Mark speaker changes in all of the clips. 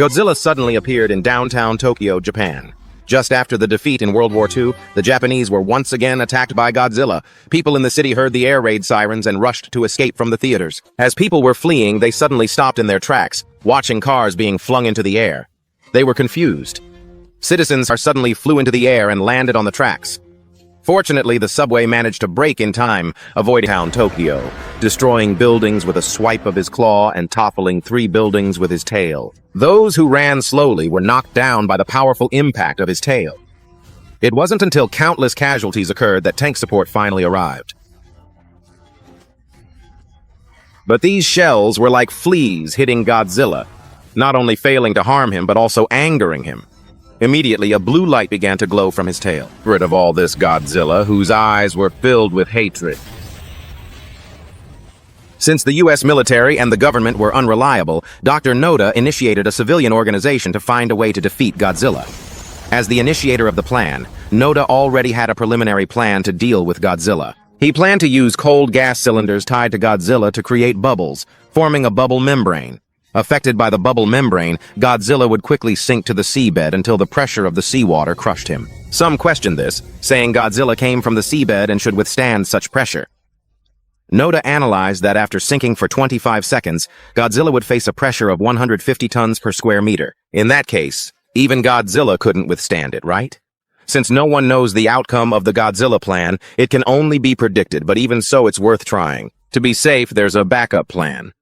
Speaker 1: Godzilla suddenly appeared in downtown Tokyo, Japan. Just after the defeat in World War II, the Japanese were once again attacked by Godzilla. People in the city heard the air raid sirens and rushed to escape from the theaters. As people were fleeing, they suddenly stopped in their tracks, watching cars being flung into the air. They were confused. Citizens suddenly flew into the air and landed on the tracks. Fortunately, the subway managed to brake in time, avoiding downtown Tokyo, destroying buildings with a swipe of his claw and toppling 3 buildings with his tail. Those who ran slowly were knocked down by the powerful impact of his tail. It wasn't until countless casualties occurred that tank support finally arrived. But these shells were like fleas hitting Godzilla, not only failing to harm him but also angering him. Immediately, a blue light began to glow from his tail. Rid of all this Godzilla, whose eyes were filled with hatred. Since the U.S. military and the government were unreliable, Dr. Noda initiated a civilian organization to find a way to defeat Godzilla. As the initiator of the plan, Noda already had a preliminary plan to deal with Godzilla. He planned to use cold gas cylinders tied to Godzilla to create bubbles, forming a bubble membrane. Affected by the bubble membrane, Godzilla would quickly sink to the seabed until the pressure of the seawater crushed him. Some questioned this, saying Godzilla came from the seabed and should withstand such pressure. Noda analyzed that after sinking for 25 seconds, Godzilla would face a pressure of 150 tons per square meter. In that case, even Godzilla couldn't withstand it, right? Since no one knows the outcome of the Godzilla plan, it can only be predicted, but even so, it's worth trying. To be safe, there's a backup plan.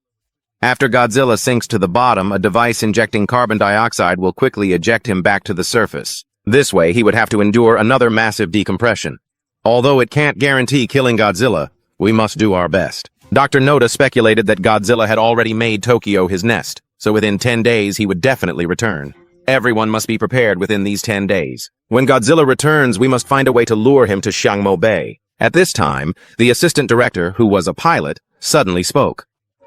Speaker 1: After Godzilla sinks to the bottom, a device injecting carbon dioxide will quickly eject him back to the surface. This way, he would have to endure another massive decompression. Although it can't guarantee killing Godzilla, we must do our best. Dr. Noda speculated that Godzilla had already made Tokyo his nest, so within 10 days he would definitely return. Everyone must be prepared within these 10 days. When Godzilla returns, we must find a way to lure him to Shangmo Bay. At this time, the assistant director, who was a pilot, suddenly spoke.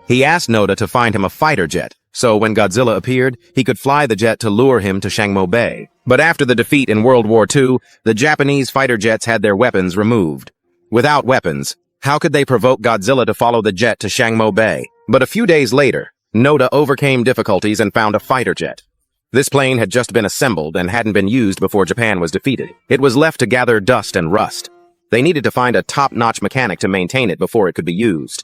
Speaker 1: He asked Noda to find him a fighter jet, so when Godzilla appeared, he could fly the jet to lure him to Shangmo Bay. But after the defeat in World War II, the Japanese fighter jets had their weapons removed. Without weapons, how could they provoke Godzilla to follow the jet to Shangmo Bay? But a few days later, Noda overcame difficulties and found a fighter jet. This plane had just been assembled and hadn't been used before Japan was defeated. It was left to gather dust and rust. They needed to find a top-notch mechanic to maintain it before it could be used.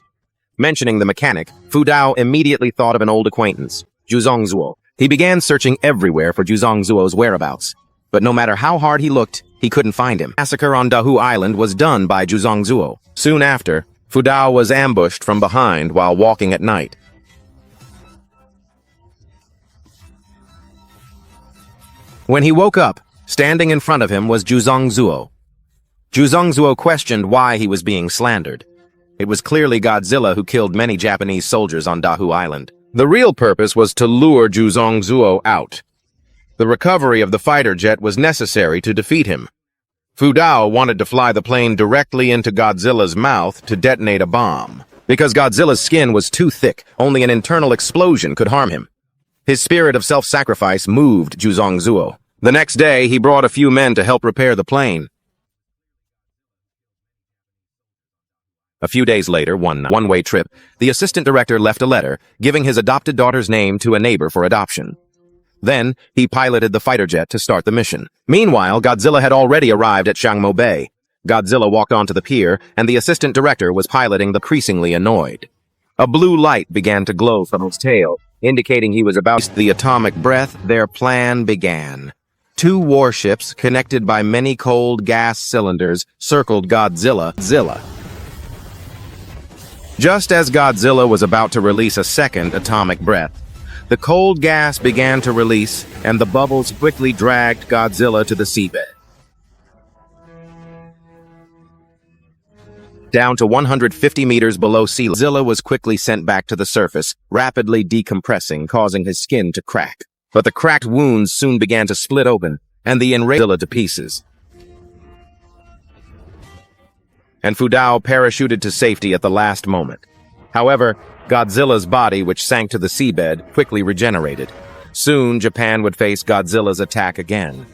Speaker 1: Mentioning the mechanic, Fudao immediately thought of an old acquaintance, Juzongzuo. He began searching everywhere for Juzongzuo's whereabouts. But no matter how hard he looked, he couldn't find him. The massacre on Toho Island was done by Juzongzuo. Soon after, Fudao was ambushed from behind while walking at night. When he woke up, standing in front of him was Juzongzuo. Juzongzuo questioned why he was being slandered. It was clearly Godzilla who killed many Japanese soldiers on Toho Island. The real purpose was to lure Juzongzuo out. The recovery of the fighter jet was necessary to defeat him. Fudao wanted to fly the plane directly into Godzilla's mouth to detonate a bomb. Because Godzilla's skin was too thick, only an internal explosion could harm him. His spirit of self-sacrifice moved Juzongzuo. The next day, he brought a few men to help repair the plane. A few days later, one-way trip, the assistant director left a letter giving his adopted daughter's name to a neighbor for adoption. Then, he piloted the fighter jet to start the mission. Meanwhile, Godzilla had already arrived at Shangmo Bay. Godzilla walked onto the pier, and the assistant director was piloting the increasingly annoyed. A blue light began to glow from his tail, indicating he was about to the atomic breath. Their plan began. 2 warships, connected by many cold gas cylinders, circled Godzilla. Just as Godzilla was about to release a second atomic breath, the cold gas began to release, and the bubbles quickly dragged Godzilla to the seabed. Down to 150 meters below sea level, Godzilla was quickly sent back to the surface, rapidly decompressing, causing his skin to crack. But the cracked wounds soon began to split open, and the enraged Godzilla to pieces. And Fudao parachuted to safety at the last moment. However, Godzilla's body, which sank to the seabed, quickly regenerated. Soon, Japan would face Godzilla's attack again.